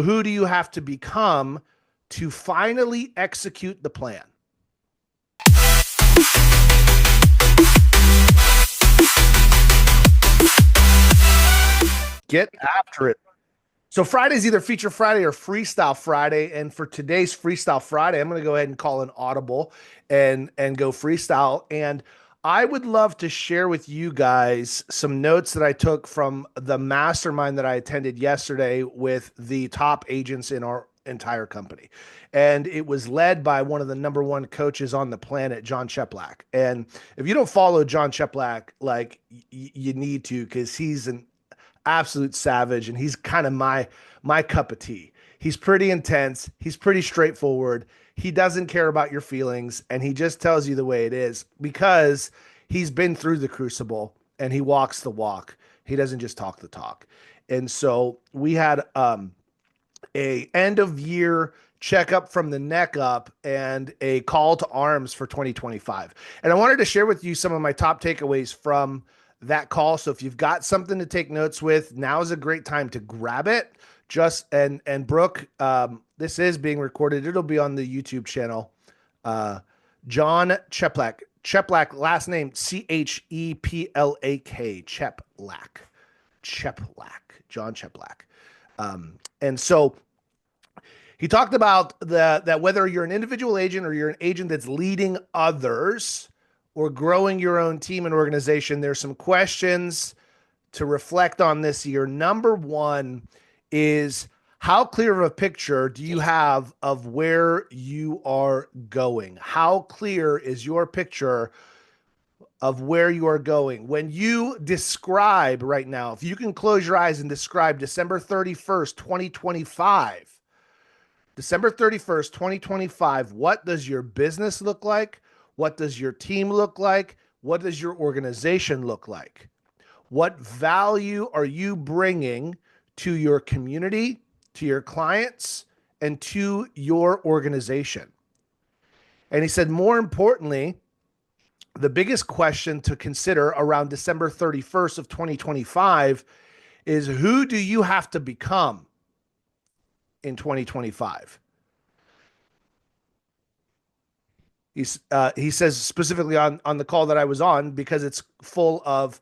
Who do you have to become to finally execute the plan? Get after it. So Friday's either Feature Friday or Freestyle Friday. And for today's Freestyle Friday, I'm going to go ahead and call an audible and go freestyle. And I would love to share with you guys some notes that I took from the mastermind that I attended yesterday with the top agents in our entire company. And it was led by one of the number one coaches on the planet, John Cheplack. And if you don't follow John Cheplack, like you need to, because he's an absolute savage, and he's kind of my cup of tea. He's pretty intense, he's pretty straightforward, he doesn't care about your feelings, and he just tells you the way it is because he's been through the crucible and he walks the walk. He doesn't just talk the talk. And so we had a end of year checkup from the neck up and a call to arms for 2025. And I wanted to share with you some of my top takeaways from that call. So if you've got something to take notes with, now is a great time to grab it. And Brooke, this is being recorded. It'll be on the YouTube channel. John Cheplack, last name Cheplak, John Cheplack. And so he talked about that whether you're an individual agent or you're an agent that's leading others or growing your own team and organization, there's some questions to reflect on this year. Number one is, how clear of a picture do you have of where you are going? How clear is your picture of where you are going? When you describe right now, if you can close your eyes and describe December 31st, 2025, December 31st, 2025, what does your business look like? What does your team look like? What does your organization look like? What value are you bringing to your community, to your clients, and to your organization? And he said, more importantly, the biggest question to consider around December 31st of 2025 is, who do you have to become in 2025? He says specifically on the call that I was on, because it's full of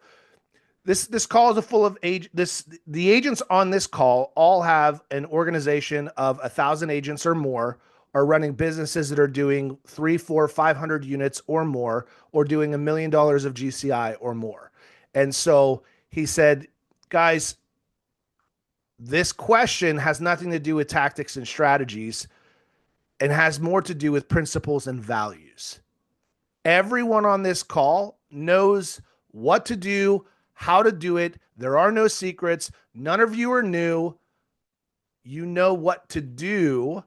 this call is full of the agents on this call all have an organization of 1,000 agents or more, are running businesses that are doing 3, 4, 500 units or more, or doing $1 million of GCI or more. And so he said, guys, this question has nothing to do with tactics and strategies, and has more to do with principles and values. Everyone on this call knows what to do, how to do it. There are no secrets. None of you are new. You know what to do.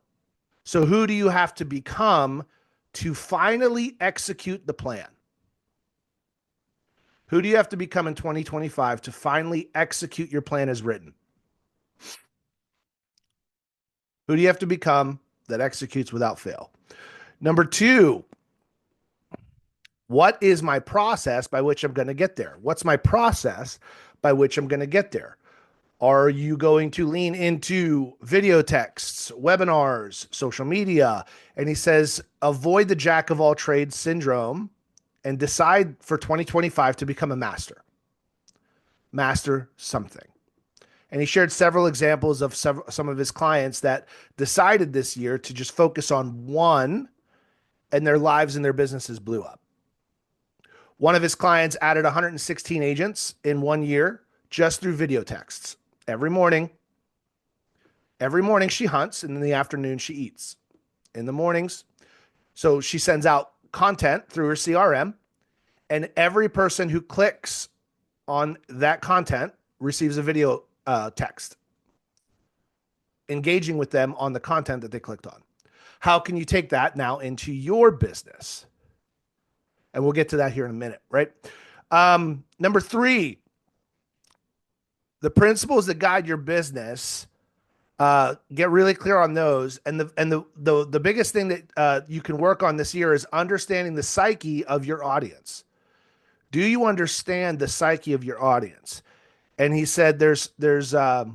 So who do you have to become to finally execute the plan? Who do you have to become in 2025 to finally execute your plan as written? Who do you have to become that executes without fail? Number two, what is my process by which I'm going to get there? What's my process by which I'm going to get there? Are you going to lean into video texts, webinars, social media? And he says, avoid the jack of all trades syndrome and decide for 2025 to become a master. Master something. And he shared several examples of some of his clients that decided this year to just focus on one, and their lives and their businesses blew up. One of his clients added 116 agents in 1 year just through video texts. Every morning she hunts, and in the afternoon she eats. In the mornings, so she sends out content through her CRM, and every person who clicks on that content receives a video text engaging with them on the content that they clicked on. How can you take that now into your business? And we'll get to that here in a minute, right? Number three, the principles that guide your business, get really clear on those. And the biggest thing that you can work on this year is understanding the psyche of your audience. Do you understand the psyche of your audience? And he said there's a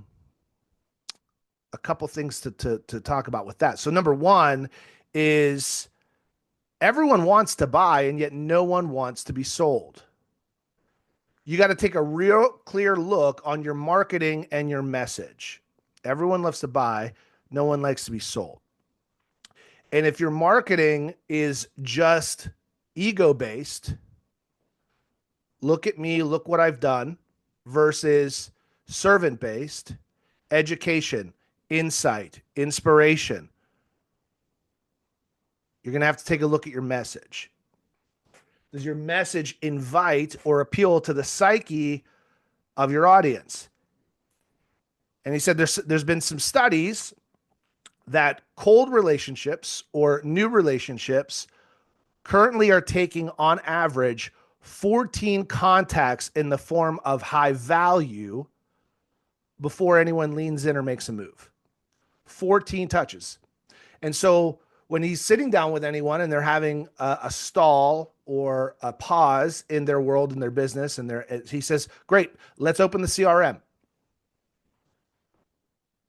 a couple things to talk about with that. So number one is everyone wants to buy, and yet no one wants to be sold. You got to take a real clear look on your marketing and your message. Everyone loves to buy, no one likes to be sold. And if your marketing is just ego based, look at me, look what I've done, versus servant based, education, insight, inspiration, you're going to have to take a look at your message. Does your message invite or appeal to the psyche of your audience? And he said there's been some studies that cold relationships or new relationships currently are taking on average 14 contacts in the form of high value before anyone leans in or makes a move. 14 touches. And so when he's sitting down with anyone and they're having a stall or a pause in their world, in their business, and he says, great, let's open the CRM.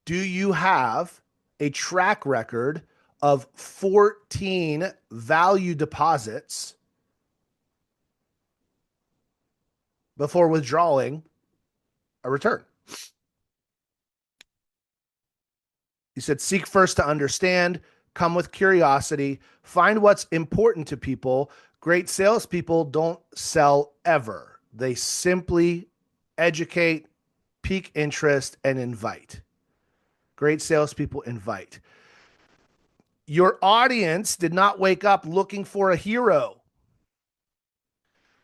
Do you have a track record of 14 value deposits before withdrawing a return? He said, seek first to understand, come with curiosity, find what's important to people. Great salespeople don't sell ever. They simply educate, pique interest, and invite. Great salespeople invite. Your audience did not wake up looking for a hero.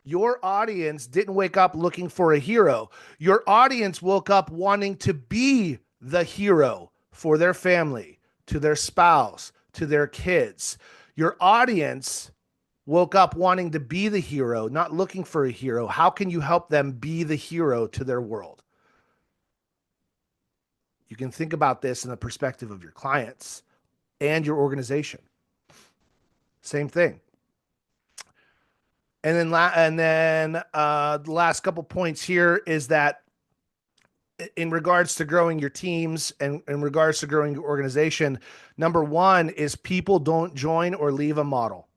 Your audience didn't wake up looking for a hero. Your audience woke up wanting to be the hero for their family, to their spouse, to their kids. Your audience woke up wanting to be the hero, not looking for a hero. How can you help them be the hero to their world? You can think about this in the perspective of your clients and your organization. Same thing. And then the last couple points here is that in regards to growing your teams and in regards to growing your organization, number one is people don't join or leave a model.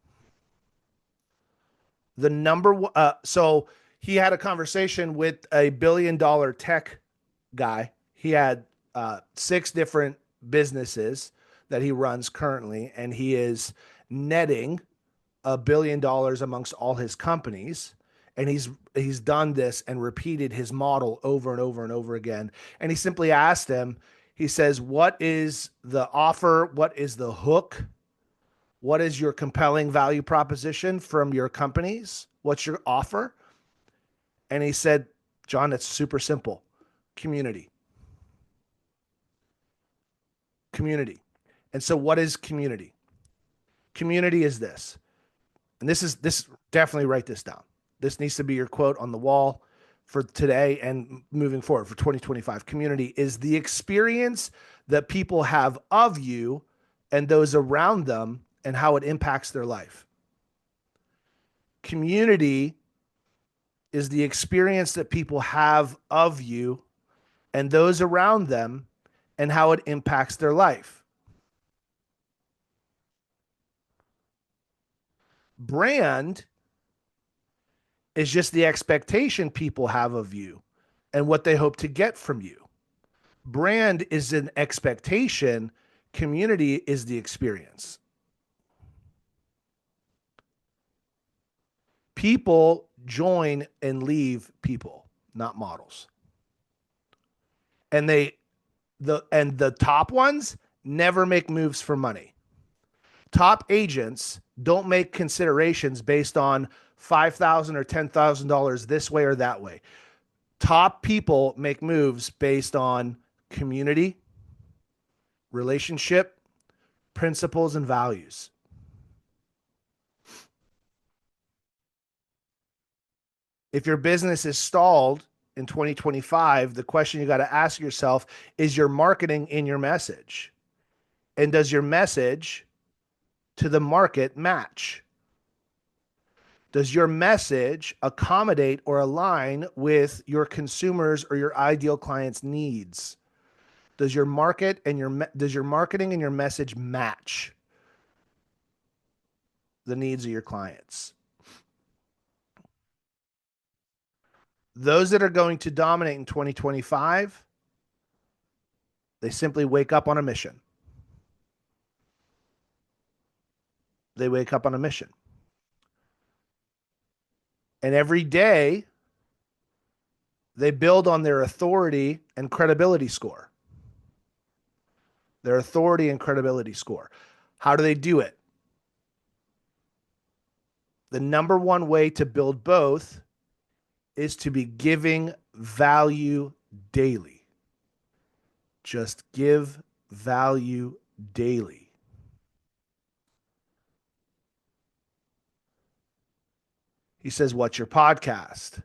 The number one, so he had a conversation with a $1 billion tech guy. He had 6 different businesses that he runs currently, and he is netting $1 billion amongst all his companies. And he's done this and repeated his model over and over and over again. And he simply asked him, he says, what is the offer? What is the hook? What is your compelling value proposition from your companies? What's your offer? And he said, John, it's super simple. Community. Community. And so what is community? Community is this. And this definitely write this down. This needs to be your quote on the wall for today and moving forward for 2025. Community is the experience that people have of you and those around them and how it impacts their life. Community is the experience that people have of you and those around them and how it impacts their life. Brand is just the expectation people have of you and what they hope to get from you. Brand is an expectation. Community is the experience. People join and leave people, not models. And the top ones never make moves for money. Top agents don't make considerations based on $5,000 or $10,000 this way or that way. Top people make moves based on community, relationship, principles, and values. If your business is stalled in 2025, the question you got to ask yourself is your marketing in your message? And does your message to the market match? Does your message accommodate or align with your consumers or your ideal clients' needs? Does your marketing and your message match the needs of your clients? Those that are going to dominate in 2025, they simply wake up on a mission. They wake up on a mission. And every day they build on their authority and credibility score. Their authority and credibility score. How do they do it? The number one way to build both is to be giving value daily. Just give value daily. He says, what's your podcast?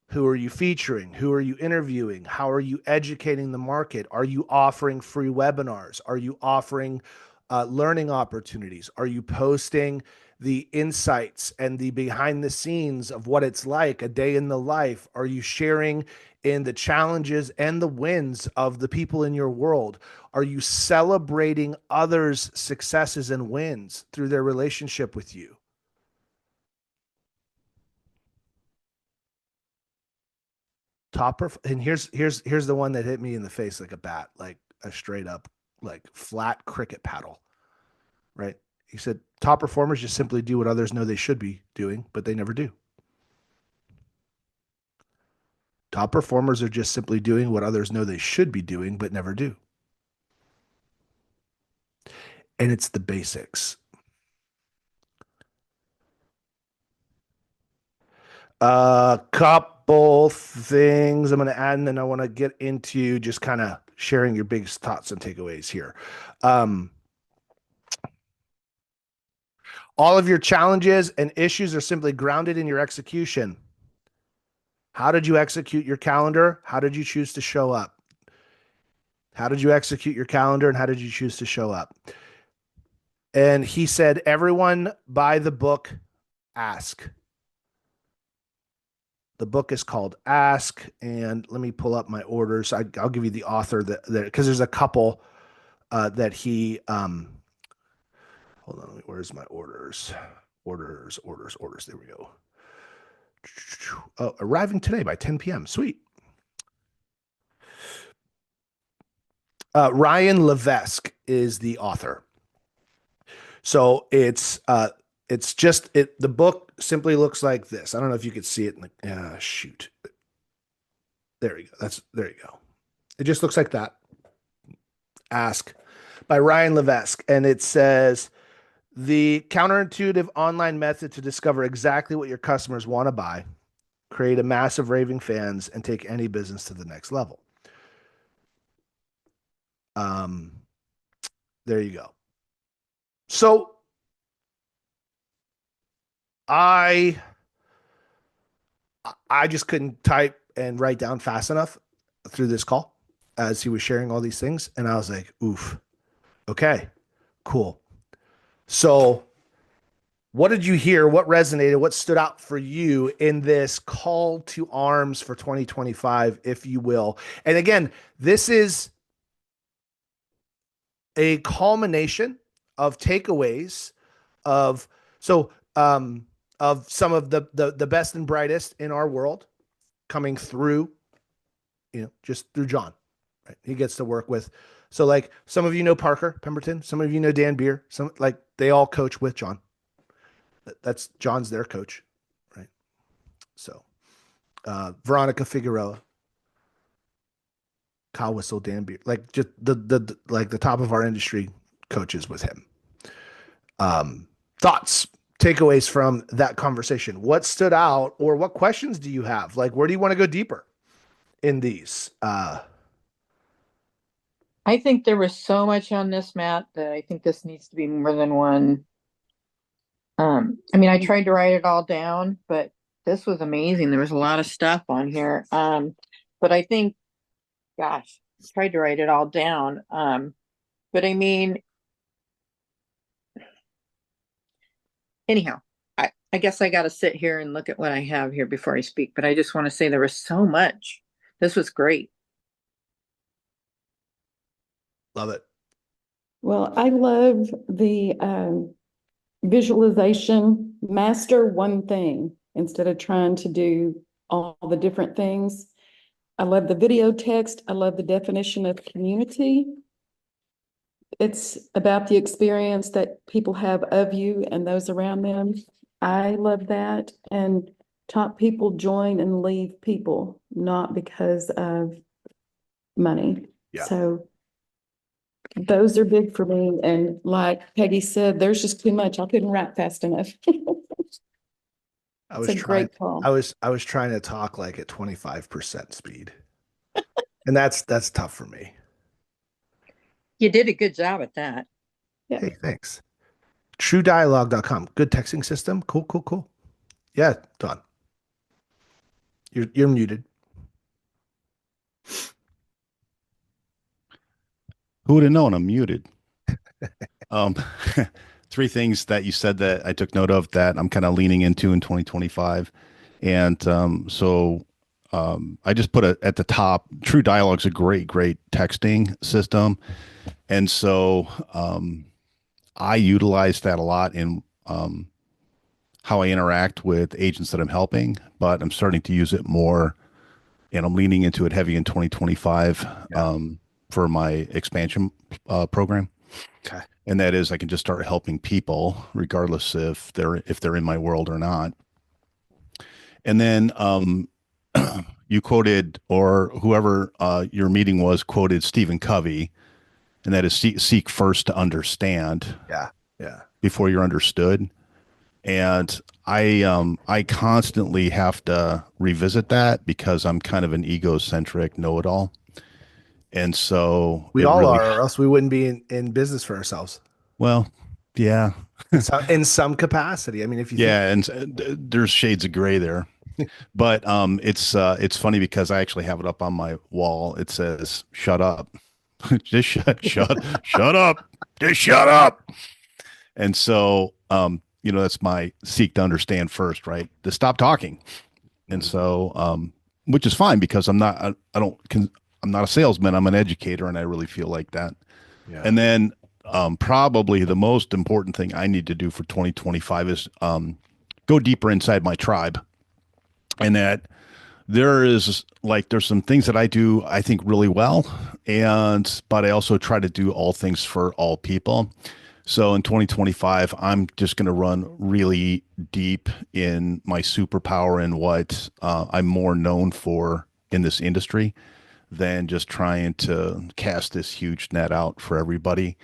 Who are you featuring? Who are you interviewing? How are you educating the market? Are you offering free webinars? Are you offering learning opportunities? Are you posting the insights and the behind the scenes of what it's like a day in the life? Are you sharing in the challenges and the wins of the people in your world? Are you celebrating others' successes and wins through their relationship with you? And here's the one that hit me in the face like a bat, like a straight up like flat cricket paddle, right? He said top performers just simply do what others know they should be doing, but they never do. Top performers are just simply doing what others know they should be doing, but never do. And it's the basics. A couple things I'm going to add, and then I want to get into just kind of sharing your biggest thoughts and takeaways here. All of your challenges and issues are simply grounded in your execution. How did you execute your calendar? How did you choose to show up? How did you execute your calendar and how did you choose to show up? And he said, everyone buy the book, Ask. The book is called Ask. And let me pull up my orders. I'll give you the author because there's a couple that he, hold on, where's my orders? Orders. There we go. Oh, arriving today by 10 p.m. Sweet. Ryan Levesque is the author. So it's just it. The book simply looks like this. I don't know if you could see it. Shoot. There you go. There you go. It just looks like that. Ask by Ryan Levesque, and it says the counterintuitive online method to discover exactly what your customers want to buy, create a massive raving fans, and take any business to the next level. There you go. So I just couldn't type and write down fast enough through this call as he was sharing all these things. And I was like, oof, okay, cool. So what did you hear? What resonated? What stood out for you in this call to arms for 2025, if you will? And again, this is a culmination of takeaways of so of some of the best and brightest in our world coming through, just through John. Right? He gets to work with. So like some of you know Parker Pemberton, some of you know Dan Beer, some like they all coach with John. That's John's their coach, right? So Veronica Figueroa, Kyle Whistle, Dan Beer, like just the like the top of our industry coaches with him. Thoughts, takeaways from that conversation. What stood out, or what questions do you have? Like, where do you want to go deeper in these? I think there was so much on this, Matt, that I think this needs to be more than one. I mean, I tried to write it all down, but this was amazing. There was a lot of stuff on here. But I think, gosh, I tried to write it all down. But I mean, anyhow, I guess I got to sit here and look at what I have here before I speak. But I just want to say there was so much. This was great. Love it. Well, I love the visualization, master one thing instead of trying to do all the different things. I love the video text. I love the definition of community. It's about the experience that people have of you and those around them. I love that. And top people join and leave people, not because of money. Yeah. So those are big for me. And like Peggy said, there's just too much. I couldn't write fast enough. I It's was a trying great call. I was trying to talk like at 25% speed. And that's tough for me. You did a good job at that. Yeah. Hey, thanks. TrueDialogue.com. Good texting system. Cool, cool, cool. Yeah, Don. You're muted. Who would have known? I'm muted. Um, three things that you said that I took note of that I'm kind of leaning into in 2025. And I just put it at the top. True Dialogue's a great, great texting system. And I utilize that a lot in how I interact with agents that I'm helping, but I'm starting to use it more and I'm leaning into it heavy in 2025 Yeah. For my expansion program. Okay. And that is I can just start helping people regardless if they're in my world or not. And then you quoted, or whoever your meeting was quoted Stephen Covey, and that is seek first to understand Yeah. Yeah. before you're understood. And I constantly have to revisit that because I'm kind of an egocentric know-it-all. And so We it all really, are, or else we wouldn't be in business for ourselves well, yeah, in some capacity. I mean, if you think, yeah, and there's shades of gray there. But it's funny because I actually have it up on my wall. It says, "Shut up, just shut up, just shut up." And so, that's my seek to understand first, right? To stop talking. And so, which is fine because I don't, I'm not a salesman. I'm an educator, and I really feel like that. yeah, And then, probably the most important thing I need to do for 2025 is go deeper inside my tribe, and that there's some things that I do I think really well, and but I also try to do all things for all people. So in 2025, I'm just going to run really deep in my superpower and what I'm more known for in this industry than just trying to cast this huge net out for everybody.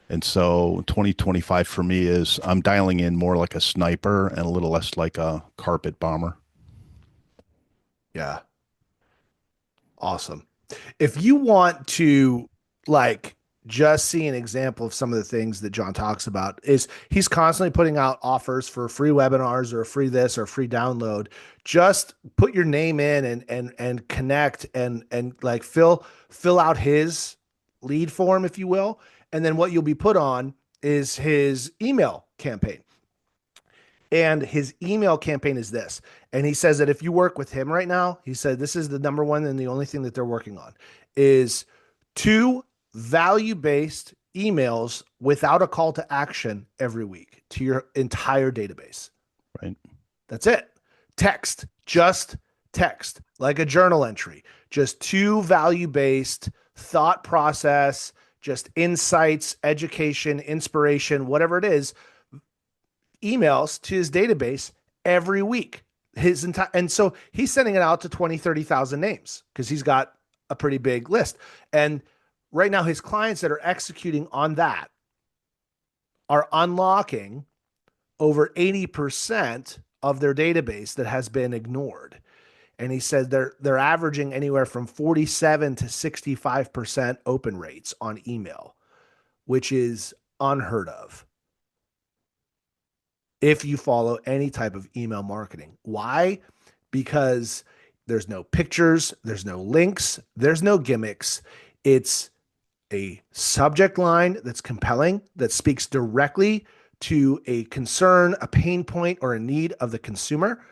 And so 2025 for me is I'm dialing in more like a sniper and a little less like a carpet bomber. yeah, awesome. If you want to like just see an example of some of the things that John talks about, is he's constantly putting out offers for free webinars or a free this or a free download. Just put your name in and connect and like fill out his lead form, if you will. And then what you'll be put on is his email campaign. And his email campaign is this. And he says that if you work with him right now, he said this is the number one and the only thing that they're working on is two value-based emails without a call to action every week to your entire database. Right. That's it. Text, just text, like a journal entry, just two value-based thought process, just insights, education, inspiration, whatever it is, emails to his database every week. His entire, and so he's sending it out to 20, 30,000 names because he's got a pretty big list. And right now, his clients that are executing on that are unlocking over 80% of their database that has been ignored. And he said they're averaging anywhere from 47 to 65% open rates on email, which is unheard of if you follow any type of email marketing. Why? Because there's no pictures, there's no links, there's no gimmicks. It's a subject line that's compelling, that speaks directly to a concern, a pain point, or a need of the consumer.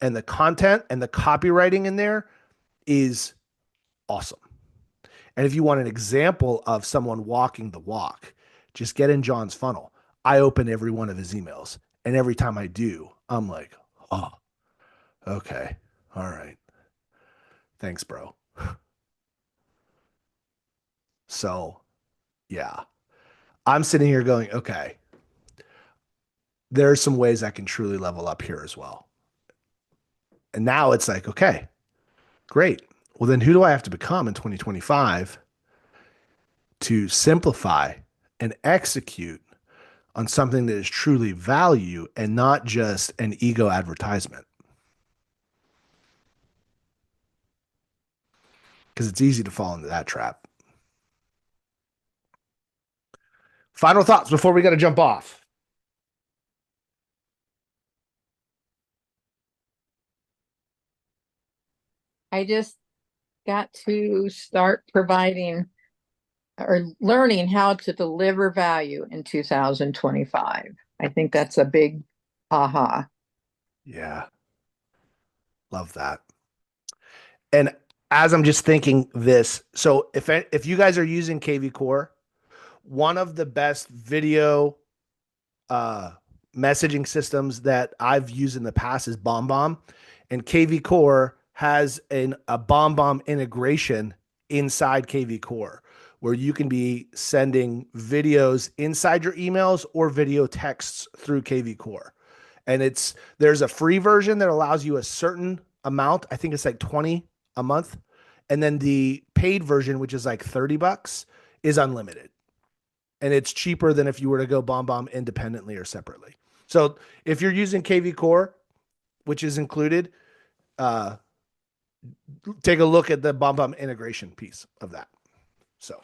And the content and the copywriting in there is awesome. And if you want an example of someone walking the walk, just get in John's funnel. I open every one of his emails. And every time I do, I'm like, oh, okay. All right. Thanks, bro. So, yeah, I'm sitting here going, okay, there are some ways I can truly level up here as well. And now it's like, okay, great. Well, then who do I have to become in 2025 to simplify and execute on something that is truly value and not just an ego advertisement? Because it's easy to fall into that trap. Final thoughts before we got to jump off. I just got to start providing or learning how to deliver value in 2025. I think that's a big aha. Yeah, love that. And as I'm just thinking this, so if you guys are using KV Core, one of the best video uh, messaging systems that I've used in the past is BombBomb, and KV Core has a BombBomb integration inside KV Core where you can be sending videos inside your emails or video texts through KV Core. And there's a free version that allows you a certain amount. I think it's like 20 a month. And then the paid version, which is like $30, is unlimited. And it's cheaper than if you were to go BombBomb independently or separately. So if you're using KV Core, which is included, uh, take a look at the BombBomb integration piece of that. So,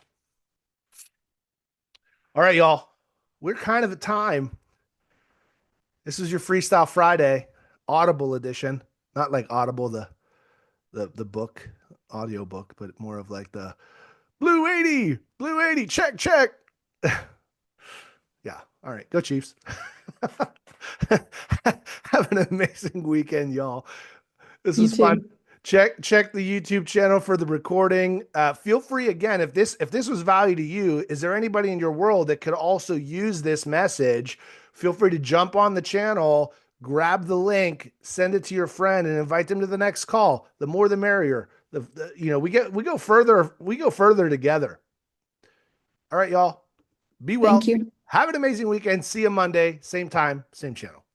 all right, y'all, we're kind of at time. This is your Freestyle Friday, Audible edition, not like Audible, the book, audio book, but more of like the Blue 80, check. Yeah. All right. Go Chiefs. Have an amazing weekend, y'all. This You was fun. too. Check the YouTube channel for the recording. Feel free again if this was value to you. Is there anybody in your world that could also use this message? Feel free to jump on the channel, grab the link, send it to your friend, and invite them to the next call. The more, the merrier. We go further together. All right, y'all. Be Thank well. you. Have an amazing weekend. See you Monday, same time, same channel.